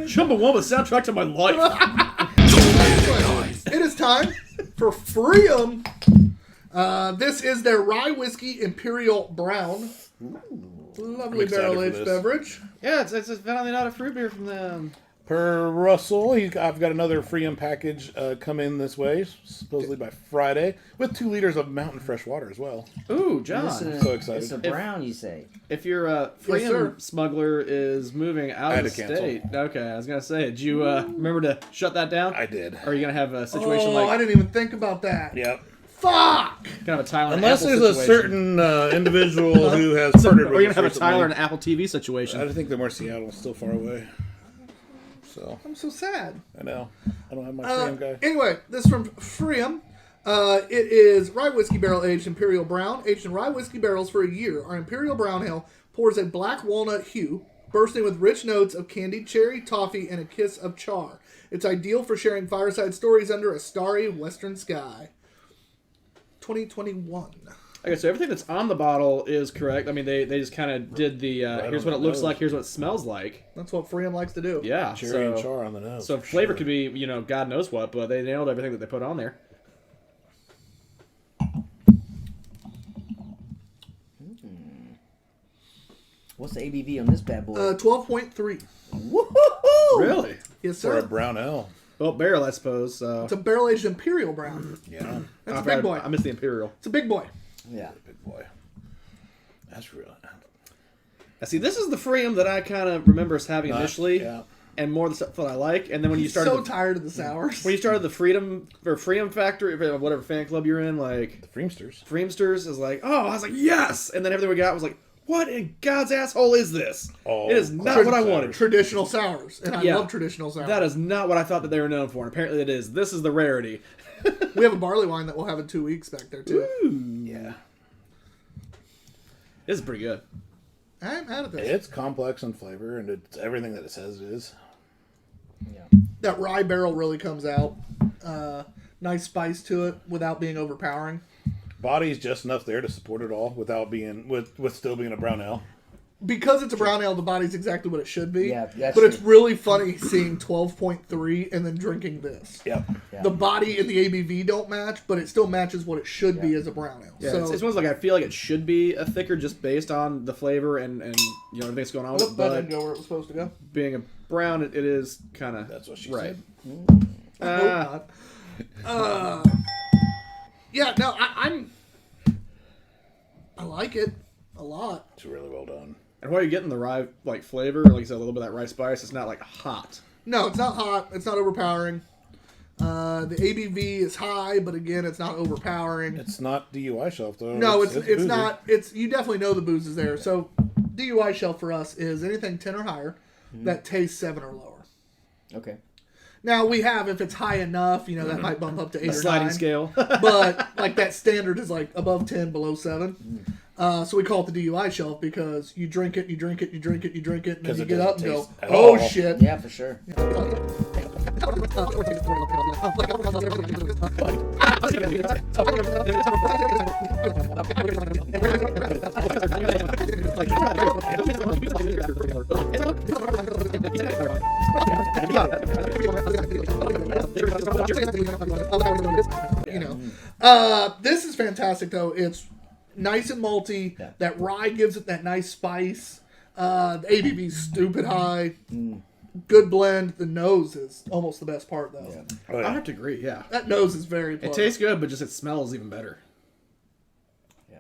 Chumbawamba soundtrack to my life. It is time for PFriem. This is their rye whiskey Imperial Brown. Lovely barrel-aged beverage. Yeah, it's finally not a fruit beer from them. Per Russell, I've got another PFriem package come in this way, supposedly by Friday, with 2 liters of mountain fresh water as well. Ooh, John. I'm so excited. It's a brown, you say? If your PFriem smuggler is moving out of the state, okay, I was gonna say, did you remember to shut that down? I did. Or are you gonna have a situation like? I didn't even think about that. Yep. Fuck! Kind of a Tyler. Unless and Apple there's situation. a certain individual who has partnered with. Or you're gonna have a Tyler and Apple TV situation. I think the North Seattle is still far away. So I'm so sad. I know. I don't have my PFriem guy. Anyway, this is from PFriem. It is rye whiskey barrel aged Imperial Brown, aged in rye whiskey barrels for a year. Our Imperial Brown Ale pours a black walnut hue, bursting with rich notes of candied cherry, toffee, and a kiss of char. It's ideal for sharing fireside stories under a starry western sky. 2021. Okay, so everything that's on the bottle is correct. I mean, they just kind of did the here's what it looks like, here's what it smells like. That's what PFriem likes to do. Yeah, Cherry and char on the nose. So flavor could be, God knows what, but they nailed everything that they put on there. What's the ABV on this bad boy? 12.3. Woohoo! Really? Yes, For sir. a brown ale. Well, barrel, I suppose. It's a barrel-aged Imperial Brown. Yeah. That's a big boy. I missed the Imperial. It's a big boy. Yeah. Big boy. That's real. I see. This is the PFriem that I kind of remember us having initially, Yeah. and more the stuff that I like. And then when you started, So tired of the sours. when you started the PFriem Factory, or whatever fan club you're in, like The Freemsters. Freemsters is like, oh, I was like, yes, and then everything we got was like, what in God's asshole is this? Oh, it is not what I wanted. Traditional sours. And I love traditional sours. That is not what I thought that they were known for, and apparently it is. This is the rarity. We have a barley wine that we'll have in 2 weeks back there, too. Ooh. Yeah. This is pretty good. I'm out of this. It's complex in flavor, and it's everything that it says it is. Yeah. That rye barrel really comes out. Nice spice to it without being overpowering. Body's just enough there to support it all without being with still being a brown ale. Because it's a brown ale, the body's exactly what it should be. Yeah, that's but it's true. really funny seeing 12.3 and then drinking this. Yep. Yeah. The body and the ABV don't match, but it still matches what it should be as a brown ale. Yeah, so it's one of those, like, I feel like it should be a thicker just based on the flavor and everything that's going on with it. that But didn't go where it was supposed to go. being a brown, it is kind of That's what she right. said. I hope not. Yeah, no, I like it a lot. It's really well done. And while you're getting the rye like flavor, like you said, a little bit of that rye spice, it's not like hot. No, it's not hot. It's not overpowering. The ABV is high, but again, it's not overpowering. It's not DUI shelf though. No, it's boozy. not. It's you definitely know the booze is there. So DUI shelf for us is anything 10 or higher that tastes 7 or lower. Okay. Now we have, if it's high enough, that might bump up to 8 or 9. Sliding scale. But like that standard is like above 10, below 7. So we call it the DUI shelf because you drink it, you drink it, you drink it, you drink it, and then you it get up and doesn't go, taste at oh all. shit. Yeah, for sure. This is fantastic though. It's nice and malty. Yeah. That rye gives it that nice spice. The ABV's stupid high. Good blend. The nose is almost the best part though. Yeah. Oh, yeah. I have to agree, yeah. That nose is very It pleasant. tastes good, but just it smells even better. Yeah.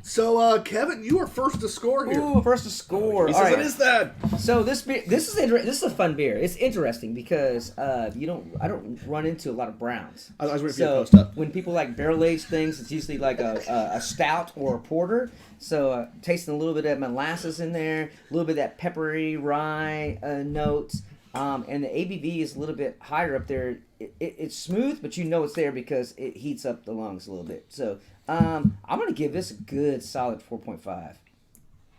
So, Kevin, you are first to score here. Ooh, first to score. He All says right. it is that. So this is a fun beer. It's interesting because I don't run into a lot of browns. I was waiting for you to So post up. when people like barrel aged things, it's usually like a stout or a porter. So tasting a little bit of molasses in there, a little bit of that peppery rye notes, and the ABV is a little bit higher up there. It's smooth, but it's there because it heats up the lungs a little bit. So I'm gonna give this a good solid 4.5.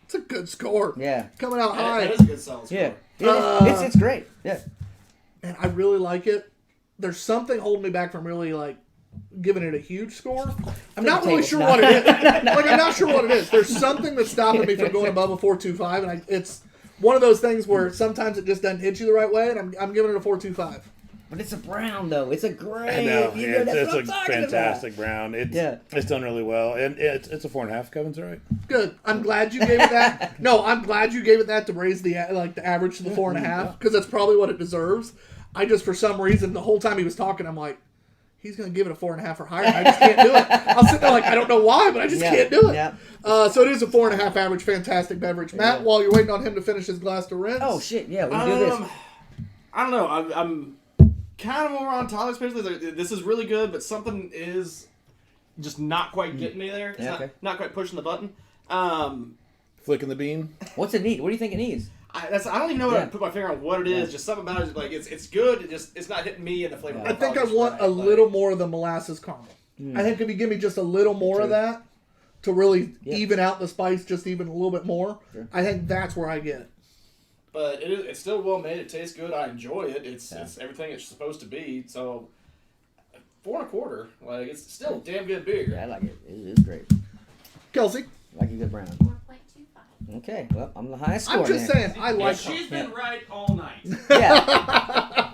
It's a good score. Yeah. Coming out high. That is a good solid score. Yeah. It's great. Yeah. And I really like it. There's something holding me back from really giving it a huge score. I'm not really sure what it is. I'm not sure what it is. There's something that's stopping me from going above a 4.25, and it's one of those things where sometimes it just doesn't hit you the right way, and I'm giving it a 4.25. But it's a brown, though. It's a great. I know. It's a talking fantastic brown. It's done really well. And it's a 4.5. Kevin's right. Good. I'm glad you gave it that. No, I'm glad you gave it that to raise the average to the 4.5, because that's probably what it deserves. I just, for some reason, the whole time he was talking, I'm like, he's going to give it a 4.5 or higher. I just can't do it. I'll sit there like, I don't know why, but I just can't do it. Yeah. So it is a 4.5 average. Fantastic beverage. Matt, while you're waiting on him to finish his glass to rinse. Oh, shit. Yeah, we can do this. I don't know. I'm kind of more on Tyler, especially. This is really good, but something is just not quite getting me there. It's not quite pushing the button. Flicking the bean. What's it need? What do you think it needs? I don't even know how to put my finger on what it is. Just something about it. Like it's good. It's not hitting me in the flavor. I think I want a little more of the molasses caramel. I think if you give me just a little more of that to really even out the spice just even a little bit more, I think that's where I get. But it's still well made. It tastes good. I enjoy it. It's everything it's supposed to be. So 4.25. Like it's still damn good beer. Yeah, I like it. It is great. Kelsey, I like a good brown. 4.25. Okay, well, I'm the highest score. I'm just saying, I like her. She's been right all night. Yeah.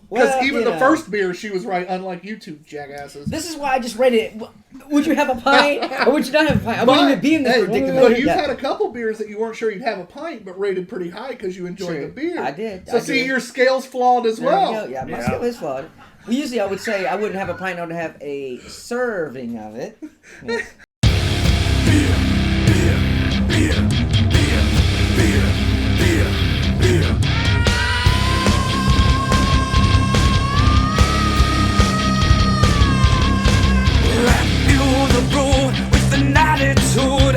Because even the first beer, she was right, unlike you two jackasses. This is why I just rated it. Would you have a pint or would you not have a pint? I wouldn't even be in this predicament. But you've had a couple beers that you weren't sure you'd have a pint, but rated pretty high because you enjoyed the beer. I did. So your scale's flawed as well. Yeah, my scale is flawed. Well, usually I would say I wouldn't have a pint, I would have a serving of it. Yeah. With an attitude,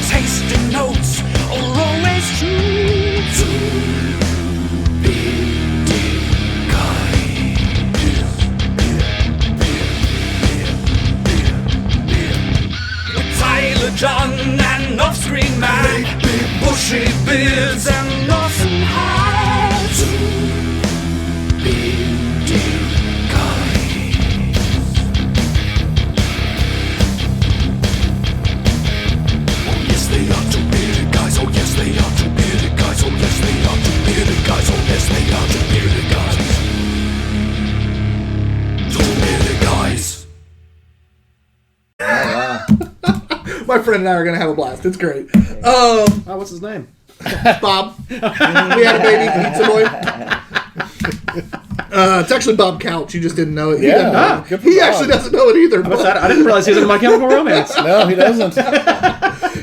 tasting notes are always true. With Tyler, John, and off-screen man, bushy beards and Lawson hats. They are two bearded guys, oh yes they are two bearded guys, oh yes they are two bearded guys, oh yes they are two bearded guys. My friend and I are going to have a blast. It's great. What's his name? Bob. We had a baby, pizza boy. It's actually Bob Couch. You just didn't know it. He actually doesn't know it either. I didn't realize he was in My Chemical Romance. No, he doesn't.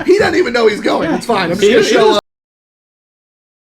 He doesn't even know he's going. It's fine. I'm just going to show up.